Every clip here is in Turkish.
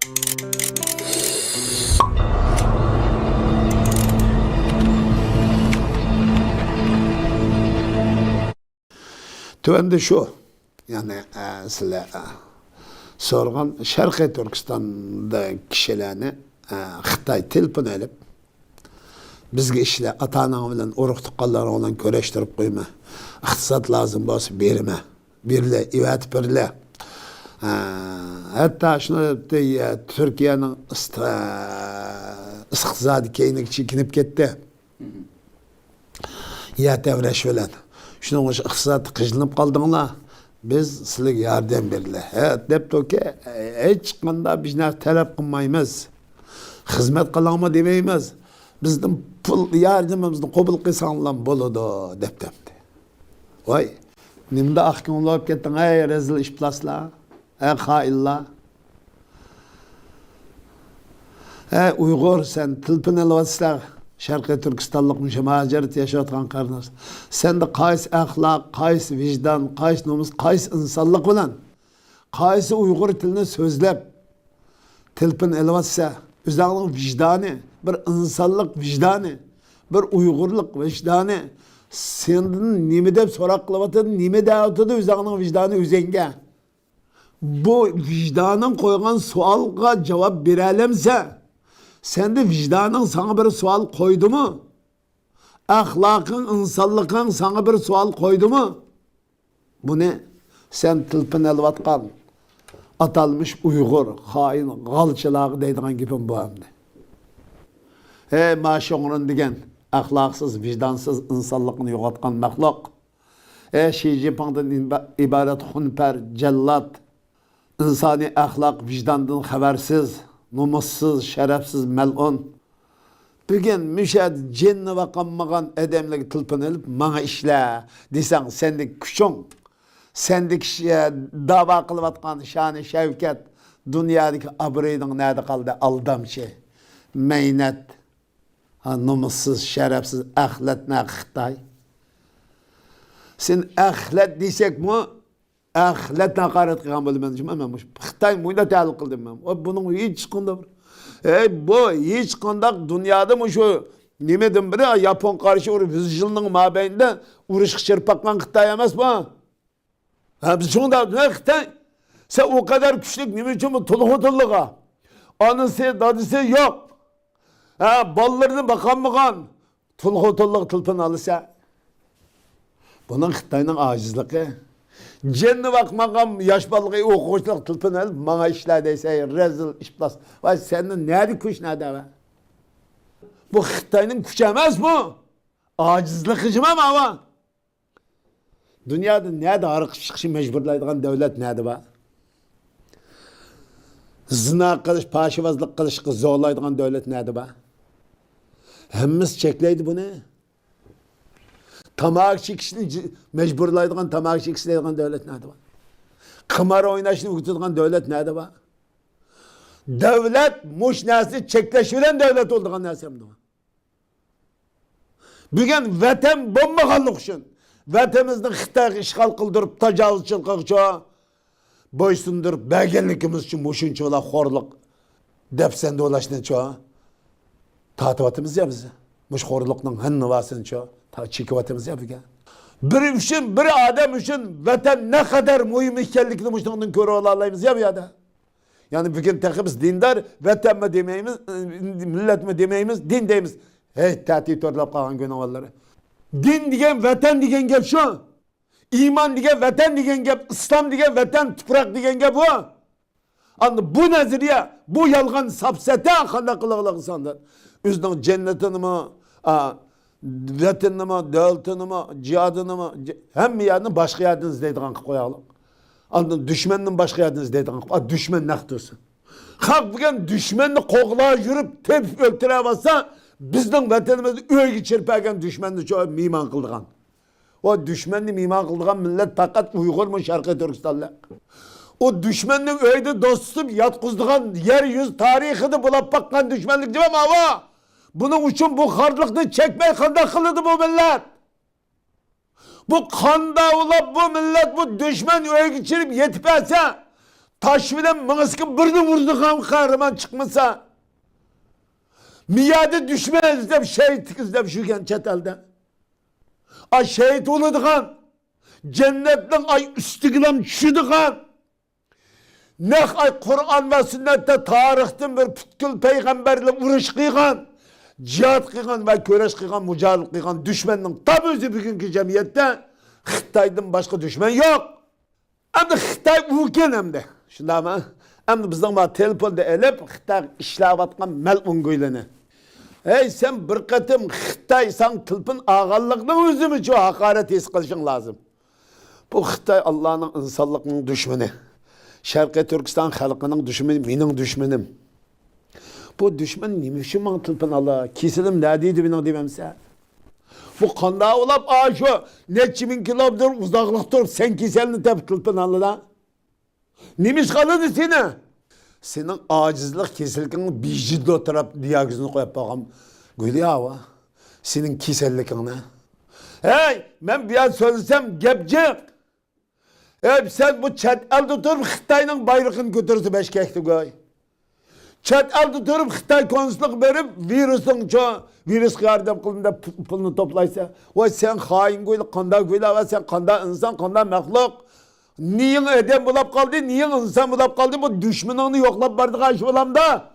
Tövende şu, yani sizler sorgan Şarkı Türkistan'da kişilerini Xitay telefon edip bizge işle ata-ana bilen urug' tuqqanlar bilan köreştirip koyma. İqtisad lazım bolsa berme. Birle, ivat birle. Hatta şunu Türkiye'nin iqtisadi keyini çekinip gitti. Ya tevreş bilen. Şunun için iqtisad qıjlanıp qaldыңlar. Biz sizlarga yardım berdiler. Depti ki hiç qanda biz narsa talep qilmaymiz. Xizmat qilingmi demaymiz. Bizning pul yardımimizni qabul qilsanglar bo'ladi deb debdi. Voy, nimda ahkam olib ketding ey rezil ishplaslar, ey xoinlar. Ey Uyg'ur sen tilpini olyapsizlar. Şarkı Türkistanlık muhaciret yaşatgan kardeş. Sen de qaysi ahlak, qaysi vicdan, qaysi nomus, qaysi insanlık bilen, qaysi Uygur tilini sözlep, tilpin elvatsa, özlerinin vicdanı, bir insanlık vicdanı, bir Uygurluk vicdanı, senin nimi dep soraklavatın, nimi dağıtıdı özlerinin vicdanı üzenge. Bu vicdanın koygan sualga cevap verelemse, sen de vicdanın sana bir sual koydu mu? Ahlakın, insanlıkın sana bir sual koydu mu? Bu ne? Sen tilpin elvatkan, atalmış Uygur, hain, galçılağı deydiğin gibi bu hamdi. Hey maşoğrun degen, ahlaksız, vicdansız insanlıkını yoğatkan mahluk. Hey Xi Jinping'den ibaret hunper, cellat, insani ahlak, vicdandan habersiz, numussuz, şerefsiz, melun. Bugün müşahid cenni ve kanmagan edemlik tılpın elip bana işle desen sendeki küçün, sendeki dava kılıp atkan şanı şevket, dünyadaki abreydin nerede kaldı aldamçı, meynet, numussuz, şerefsiz, ahlet ne Xitay. Sen ahlet desek mi? Ahlet hakaret kılgan bölüm ben Xitay buyla ta'alluq kıldım ben. O bunun hiç kında bu hiç kında dünyada mı şu nimeden biri Japon karşı 100 yılının mabeyinde uğraş çırpaklan Xitay emez bu. Biz şunda ne Xitay? Sen o kadar güçlük nime için bu tulğutulluğa. Anısı dadısı yok. Ballarını bakan tulğutulluğa tılpın alırsa. Bunun Xitay'ın acizliği. Cenni bakmağam yaş balığı okuşluk tılpın alıp bana işler deyse rezil işplas. Vay senin nerede kuş nerede be? Bu Xitay'ın kuşamaz mı? Acizlik hıcımam ama. Dünyada nerede arık çıkışı mecburlaydıgan devlet nerede be? Zina kılış, paşivazlık kılış zorlaydıgan devlet nerede be? Hemmimiz çekleydi bu ne? Tamak çekişini mecburlaydıgan, tamak çekişini devlet nerede var? Kımar oynaşını uyutulgan devlet nerede var? Devlet muş nesli çekleşilen devlet olduğun nesemde var. Bugün vatan bombakanlık için, vatanımızda Xitay işgal kıldırıp, tacavuzçılık için, boysundurup, belgelikimiz için muşunçu ola horluk, defsende ulaştığını çoğu, tatıvatımız ya bize. Muş horlukların hınını vasını çoğu. Çekivatımız yapıyor. Bir için, bir adam için vatan ne kadar mühim ikenlikini muştundan körü olalıyız ya bir adam. Yani bugün tekimiz dindar, vatan mı demeyimiz, millet mi demeyimiz, din deyimiz. Hey tati törlep kalan gün ovalları. Din diyen, vatan diyen gep şu. İman diyen, vatan diyen gep, İslam diyen, vatan, toprak diyen gep bu. Anlı bu neziriye, bu yalgan sapsete akıllı kılıklı insanlar. Üzdün cennetini mi, vatanını mı, devletini mi, cihadını mı, hem yerden başka yerden izleydiğin koyalım. Anladın, düşmanın başka yerden izleydiğin koyalım. Düşman naktırsın. Halk bugün düşmanını kokluğa yürüp tepip öldüremezse, bizden vatanımızı öyle geçirperken düşmanını çok miman kıldığın. O düşmanını miman kıldığın millet fakat Uygur mu Şarkı Türkistan'la? O düşmanın öyle dostum yatkızdığın yeryüzü tarihini bulup bakkan düşmanlık değil mi ama? Bunun için bu karlıkını çekmeyi kanda kılıdı bu millet. Bu kanda olup bu millet bu düşman öyle geçirip yetmezse taş bilen mıngıskı birini vurdu ham kahraman çıkmasa. Miyade düşman izlep, şehitlik izlep şüken chet elde. Ay şehit oluduğun, cennetten ay üstügülen düşüdüğün, nek ay Kur'an ve sünnette tarihten bir pütkül peygamberle uğraş kıygan, cihat kıygan ve köreş kıygan, mücadele kıygan düşmanın tam özü bugünkü cemiyette Xitay'dan başka düşman yok. Hem de Xitay uken hem de. Şunda ama hem de bizden bana telefonda elip Xitay işlavatkan melun güyleni. Hey sen bir katım Xitay san tılpın ağallıkının özü mü çoğu hakaret es kılışın lazım. Bu Xitay Allah'ın insanlığının düşmanı. Şarkı Türkistan halkının düşmanı, benim düşmanım. Bu düşman neymiş şu man tılpın Allah? Kesilim ne deydi benim dememse? Bu kanda olap şu neçi bin kilometre uzaklık durup sen keselini tep tılpın Allah'da. Neymiş kalıdı seni? Senin acizlik kesilliğini bijidli oturup diyagözünü koyup bakalım. Gülüyor hava. Senin keselliğini. Hey ben bir an söylesem gepcik. Hep sen bu çet elde tutup Xitay'ın bayrağını götürürsün beşkekti koy. Çet elde tutup Xitay konsuluk verip virüsün çoğu virüs yardım kılında pulunu toplaysa. Vay sen hain koyla kanda koyla ve sen kanda insan kanda mehluk. Niye edem bulap kaldı, niye insan bulap kaldı bu düşmanını yoklap vardı karşı olamda.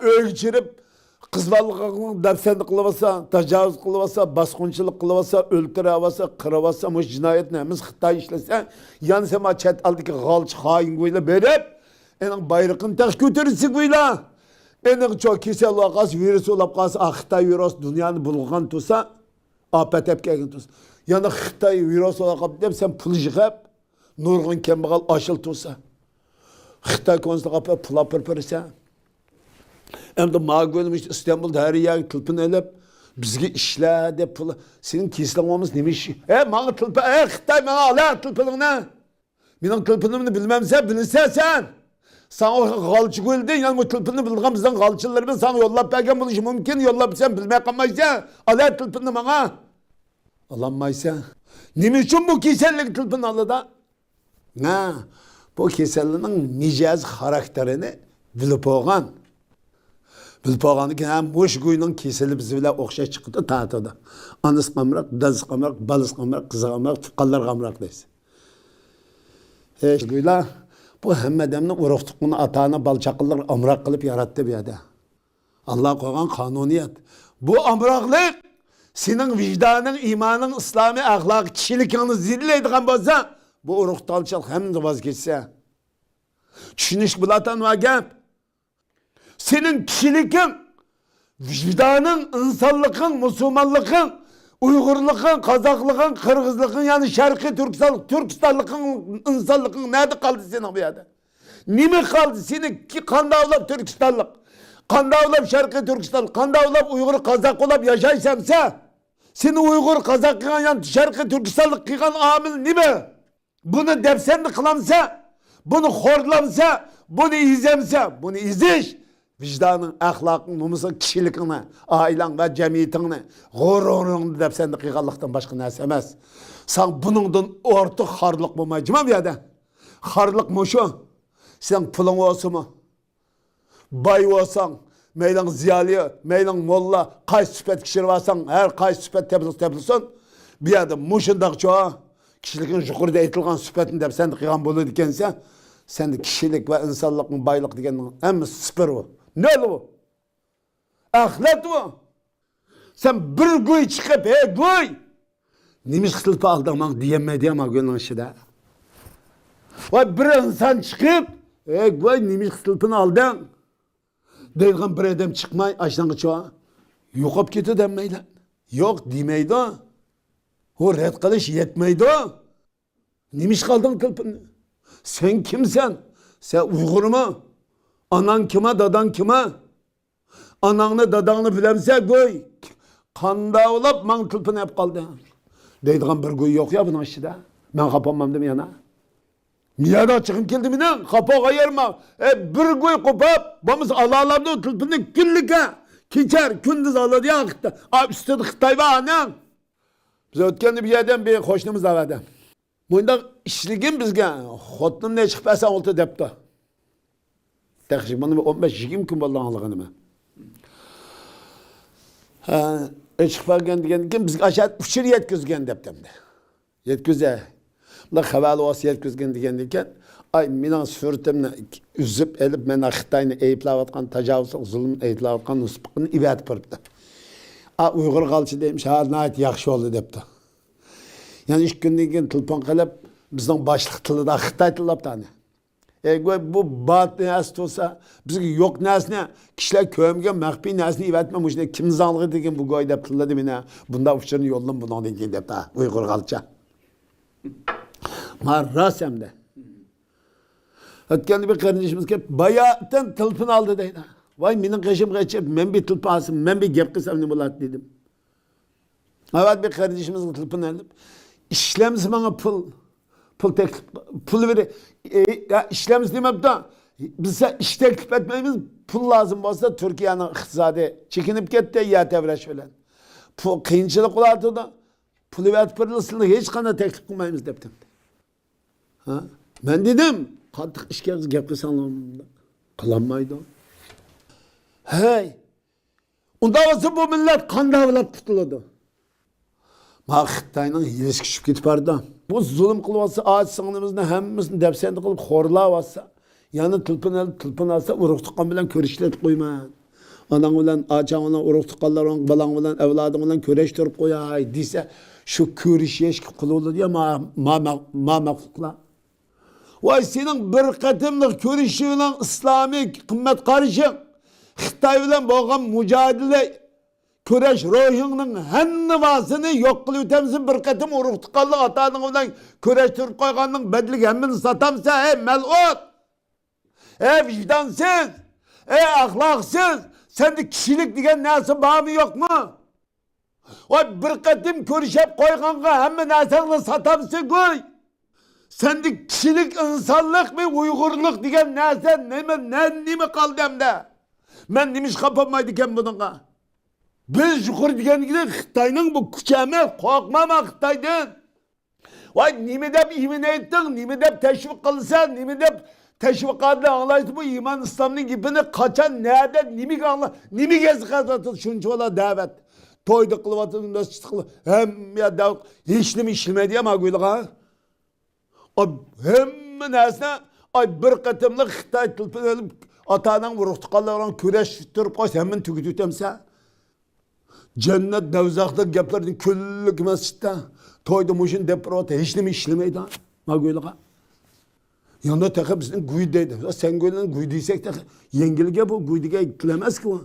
Ölçürüp kızvallık dersenlik kılıvasa, tecavüz kılıvasa, baskınçılık kılıvasa, öldürevasa, kırıvasa, muş cinayet neyimiz Xitay işlese, yani sen çet aldaki galç hain koyla verip, enin bayrağını tek götürürsün koyla. Enin çok kesel olaqas, virüs olaqas, Xitay virüs dünyanı bulgan tutsa, apet epkegen tutsa. Yani Xitay virüs olaqap deyip sen pul jıqap, nurgun kembagal aşıl tutsa. Xitay konusunda kapı pula pırpırsa. Hem de mağa gölmüş İstanbul'da her yer tılpın elip, bizge işle de pula. Senin keslamamız neymiş? Mağa tılpın, Xitay mağa ala tılpınını. Benim tılpınımını bilmemse, bilinse sen. Sana o galçı göldü, yani bu tılpını bildiğin bizden galçılarımız sana yollap belki buluşu mümkün, yollap sen bilmeye kalmaysa, ala tılpını bana. Alanmaysa. Ne için bu kesellik tılpın alıda? Ne? Bu keselliğinin micaz karakterini bilip oğan. Bilip oğanı ki hem boş güyünün keseli bizi bile okşa çıktı tahtada. Anıs kamrak, daz kamrak, balız kamrak, kızı kamrak, tıkallar kamrak deyse. Güyla. Bu hem adamın uğraqtıqını atağına balçakılır amrak kılıp yarattı bir yerde. Allah koygan kanuniyet. Bu amraklık senin vicdanın, imanın, İslami ahlak, kişilikini zilleydiğin bolsa bu uğraqtalçılık hem de vazgeçse. Düşünüş bulatan var gep. Senin kişilikin, vicdanın, insanlıkın, Müslümanlıkın, Uygurluğun, Kazaklıkın, Kırgızlıkın yani Şarkı Türkistanlıkın, insanlıkın nerede kaldı senin bu yerde? Nime kaldı senin ki kanda olap Türkistanlık, kanda olap Şarkı Türkistanlık, kanda olap Uygur, Kazak olap yaşaysamsa, seni Uygur, Kazak kıygan yani Şarkı Türkistanlık kıygan amil nime? Bunu defsenli kılamsa, bunu horlamsa, bunu izemse, bunu iziş. Vicdanın, ahlakın, numusun, kişilikini, ailen ve cemiyetini, gururunu dep sen de kıygallıktan başka neyse emez. Sen bunundan ortak harlık bulmayacağım ya da. Harlık mı şu? Sen pulun olsun mu? Bay olsan, meylan ziyali, meylan molla, kaç süpet kişi varsan, her kaç süpet tepilsin. Bir yerde muşundak çoğu, kişilikin yukarıda eğitilgan süpetin dep sen de kıygan bulu dikense, sen de kişilik ve insanlıkın baylık diken hem süper o. Ne o? Ahlak mı? Sen bir güy çıkıp güy. Neymiş kısılıp aldamak diyemedi ama gönlün işide. Vay bir insan çıkıp güy neymiş kısılıpını aldın. Deyilgen bir adam çıkmay açlangıç o. Yokup gitti demeyle. Yok demeydi o. O red kılış yetmeydi o. Neymiş kaldın kılpını? Sen kimsen? Sen Uygur mu? Anan kime, dadan kime? Ananı, dadanı bilemse koy. Kanda olap, man tılpını hep kaldı. Deydiğin bir koy yok ya bunun aşağıda. Ben kapanmam değil mi yana? Niye de çıkım geldi mi ne? Kapağı ayırma. Bir koy kopap, bamız alalardı tılpını günlük ha. Keçer, gündüz aladı ya. Üstüde Xitay var anan. Biz ötkende bir yerden bir hoşluğumuz var adam. Bunda işligim bizge xotinim ne chiqib bersan olti debdi. Tekşik bana 15-20 gün bo'ldi anligini men. Chiqib bergan degandan keyin bizga aşağı uchir yetkazgan debdimdi. Yetkazay. Bular xabar olsa yetkazgan degandan keyin ay mening surtimni uzib elib meni Xitoyni ayblayotgan tajovuzlik zulm ayblayotgan nisbini ivatib turibdi. Uyg'ur qalchi deymish, ha nihoyat yaxshi oldu debdi. Yani 2 kundan keyin telefon qilib bizning boshliq tilida Xitoy tilabdi. Bu bat nasıl olsa bizga yo'q narsani kishilar ko'mgan maxfiy narsani ivatma mushunday kim zalg'i degan bu goy deb tiladi meni. Bunda uchirni yo'llam bundan keyin debdi. Uyg'ur qalcha. Marrasamda. Ötken bir kardeşimiz ki bayağıdan telefon aldı deydi. Vay benim kaşım kaçıp ben bir telefon alsın, ben bir gep kısam ne bulat dedim. Evet bir kardeşimiz telefon aldım. İşlemsi bana pul verir. Ya işlemsi demem de bize iş teklif etmemiz pul lazım olsa Türkiye'nin iktisadi çekinip gitti ya tevreş falan. Kıyınçılık olardı da pul verip pırılsınlık hiç kana teklif kılmayımız dedim. Ha? Ben dedim. Qattiq ishga gap qilsanglar qilinmaydi. Hey. Unda bo'lsa bu millat qanday avlab qutuladi? Ma Xitoyning yilish kishib ketib bardi. Bu zulm qilyapsa, och singlimizni hammasini dafsanda qilib xo'rlayapsa, yana tilpin olsa urug' tuqqan bilan ko'rishtirib qo'yman. Onang bilan, ochang bilan urug' tuqqanlaring, balang bilan, avloding bilan ko'rishtirib qo'yay desa, shu ko'rishish qiladi ya ma maqsadlar. Vay senin bir katımlık görüşüyle İslami kıymet karışık. Xitay bilen boğan mücadele köreş ruhunun hennivasını yok kılıp temsin bir katım uruk tıkallı atanın olan köreştirip koyganın bedlik hemmini satamsa mel'ut. Vicdansız. Ahlaksız. Sende kişilik diyen nesi bağımı yok mu? Vay bir katım körüşep koyganın hemmi nesini satamsın koy. Sende kişilik, insanlık ve uygurluk diyen neme kaldı hem de. Ben demiş kapanmaydıken bununla. Biz yukarı diyen gibi Xitay'nın bu küçeme korkmama Xitay'dan. Vay nime de iman ettin, nime de teşvik kılsan, nime de teşvik adlı anlayıştı bu iman İslam'ın gibini kaçan nerede, nime gezi kazatır şunca ola davet. Toydu kılıvatın, mescid kılıvatın, hem ya da hiç nime işlemedi ya mağuyla ha. Hem nesne ay bir katımlık Xitay tilpin elip atanın vuruq tıqallarına köreş tutturup koysa hemen tükütü temse. Cennet nevzaklık geplerden küllük mescitte toydu muşun deprota hiç nimi işlemeydi ha. Mağuyla. Yanında tekrar bizden güydeydi. Sen güydeyden güydeysek de yengilge bu güydege gittilemez ki o.